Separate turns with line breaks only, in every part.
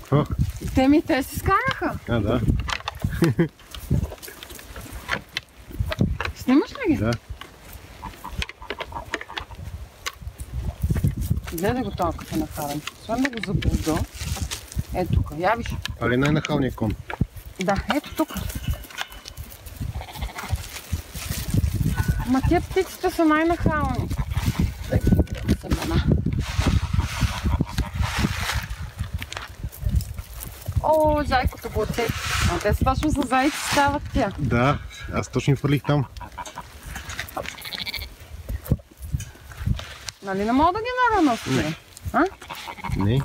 Какво?
Те се скараха.
А, да.
Снимаш ли ги?
Да.
Гледай го това, като нахарам. Освен да го заблуда. Ето тук, я виж.
Али най-нахалният кон.
Да, ето тук. Ма тия птиците са най-нахални. Семена. О, зайкото го отцепи. А те точно за зайци стават тя.
Да, аз точно фърлих там.
Нали не мога да ги нарана с
Не.
А?
Не.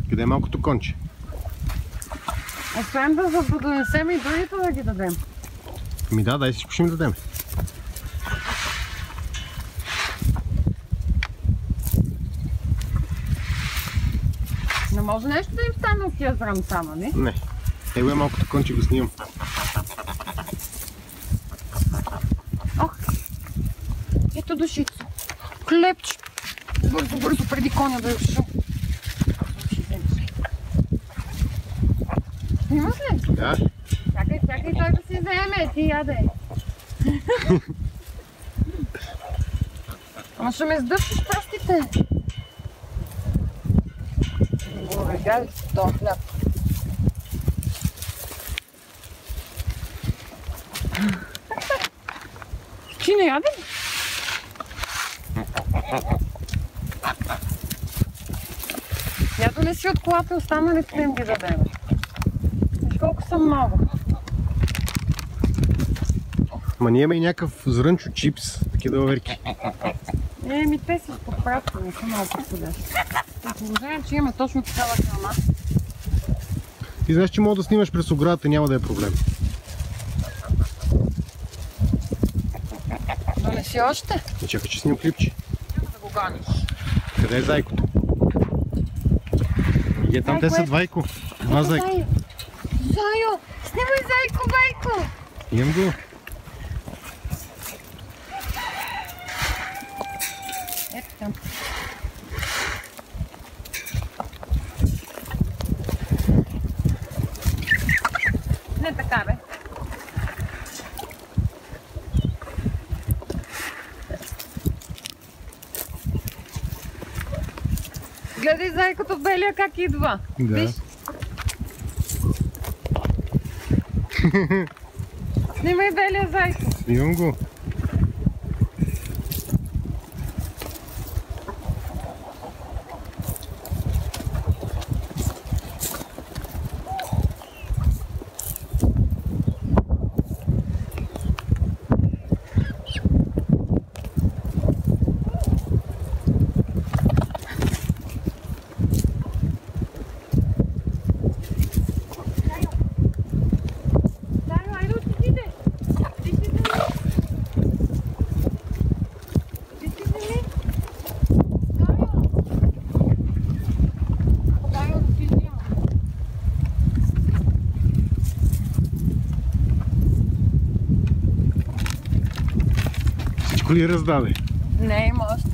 Къде е малкото конче?
Освен да донесем и другите да ги дадем.
Ми да, дай всичко ще им дадем.
Не може нещо да им стане от тия зрам само, не?
Не. Его е малкото конче, го снимам.
Ох! Ето душицо. Хлебче. Бързо, бързо, преди коня да реши. Снимаш ли?
Да.
Чакай той да си вземе, ти яде. Ама ще ме сдъвчиш пръстите. Добре, дай този хляб. Ти не яде ли? Я донеси от колата и останалите да им ги дадем. Виж колко са много.
Ма ние имаме и някакъв зрънчо чипс, такива дълверки.
Ми те си подправки, не са много подходящи. При положение, че има точно такава храна.
Ти знаеш, че мога да снимаш през оградата, няма да е проблем.
Донеси още?
Не чакай, че снимам клипче.
Няма да го ганиш.
Къде е зайкото? Е, там те са двайко. Два зайко.
Зайо! Снимай зайко, байко!
Имам го.
Ето там. Не така, бе. Гледай зайкото белия как идва.
Да.
Виж? Снимай белия зайко.
Имам го. Всичко ли раздаде?
Не, има още.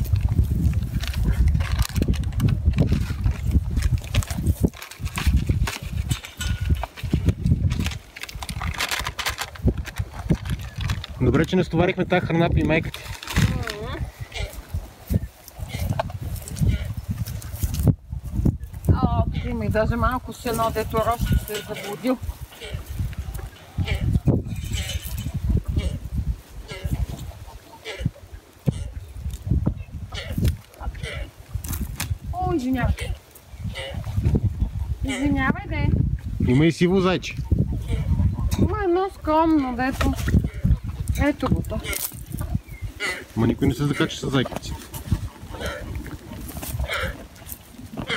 Добре, че не стоварихме тази храна при майка ти.
Тук има и даже малко сено, дето Росто се е заблудил. О, извинявай. Извинявай, де.
Има и сиво зайче.
Има едно скромно, дето. Ето го то.
Ма никой не се закача с зайковци.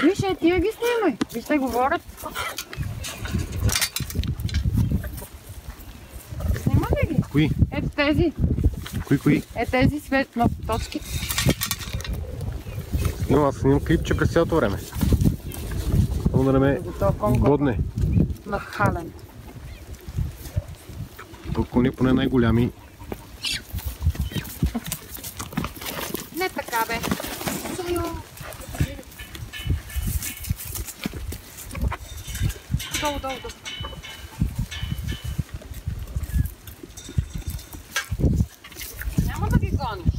Виж, тия ги снимай. Виж, те говорят. Снима ли ги?
Кои?
Ето тези.
Кои?
Тези светно точки.
Но аз снимам клипче през цялото време. Само да не ме бодне.
Нахален.
Толкова поне най-голями.
долу, долу. Няма да ги гониш.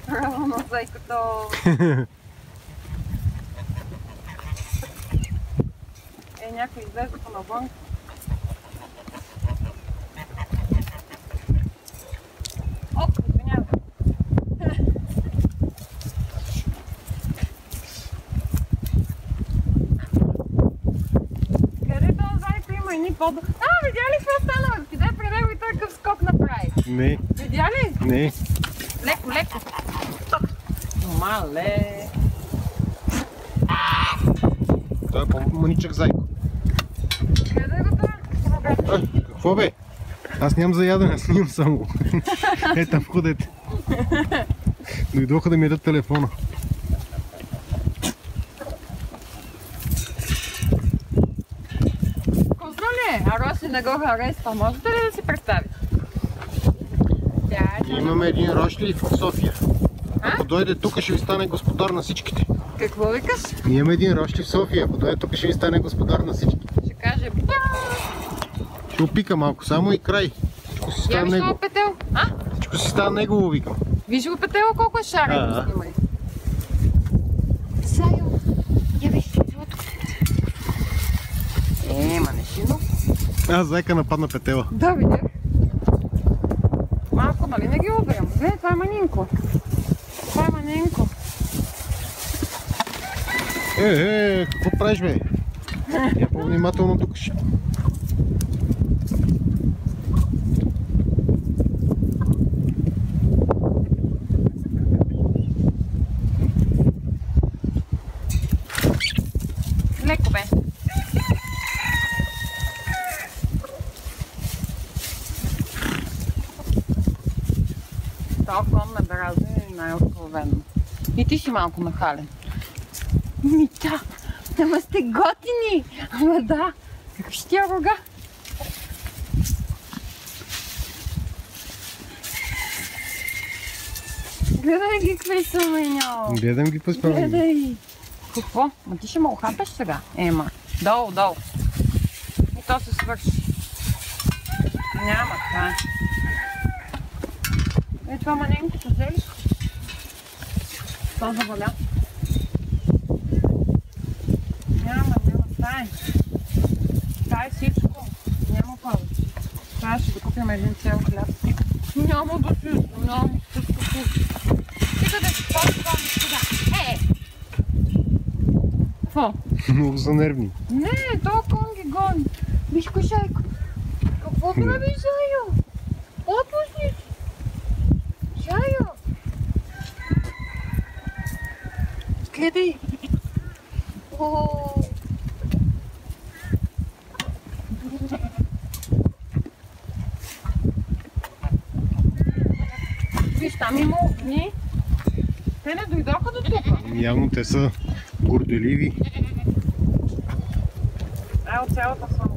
Равно, зайкото. Някой излезе по навън. Оп, извинявам. Къде този зайко има едни по-до... Видя ли какво стана? Отиде при него и той къв скок направи.
Не.
Видя ли?
Не.
Леко, леко. Мале.
Той е по-маничък зайко.
Къде го това?
Какво бе? Аз нямам за ядене, снимам само. Е, там ходете. Дойдоха да ми ядат телефона.
Вкусно ли е? А Роси не го харесва. Можете ли да си представите?
Имаме един рошлив в София. Ако дойде тук, ще ви стане господар на всичките.
Какво викаш?
Ние имаме един рошлив в София. Ако дойде тук, ще ви стане господар на всички.
Ще каже
Ще опика малко, само и край. Всичко си става
виж
негово.
това петел?
Всичко си става негово, викам.
Виж го петело колко е шарено, снимай. Сайо, я виж петелото. Манешино.
Зайка нападна петела.
Да, видях. Малко, нали не ги обирам? Гледай, това е манинко. Това е манинко.
Какво правиш, бе? Я по-внимателно тук ще.
Леко бе. Това кон ме дразни най-откровенно. И ти си малко нахален. Да, ама сте готини. Ама да, как ще тя рога? Гледай ги какви са, Меньо.
Гледам ги по-справи.
Гледай. Какво? Ма ти ще ме ухапеш сега? Ема, долу, долу. И то се свърши. Няма така. Това маненкото взели. Това заваля. Няма, това е. Това е всичко. Няма повече. Това ще да купим един цел хляб. Няма да си знам. Стига да си по-това сега. Какво?
Много са нервни.
Не, то кон ги гони. Виж кошайко. Какво прави Зайо? Отпусни си. Зайо. Гледай. Виж, там има огни. Те не дойдоха до тук.
Явно те са горделиви.
От цялата съм.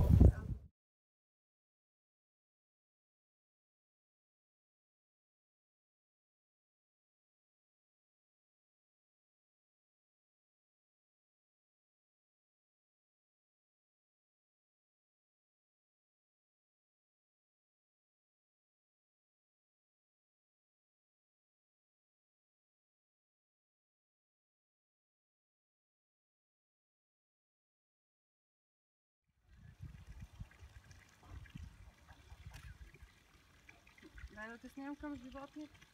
Дай да те снимам към животните.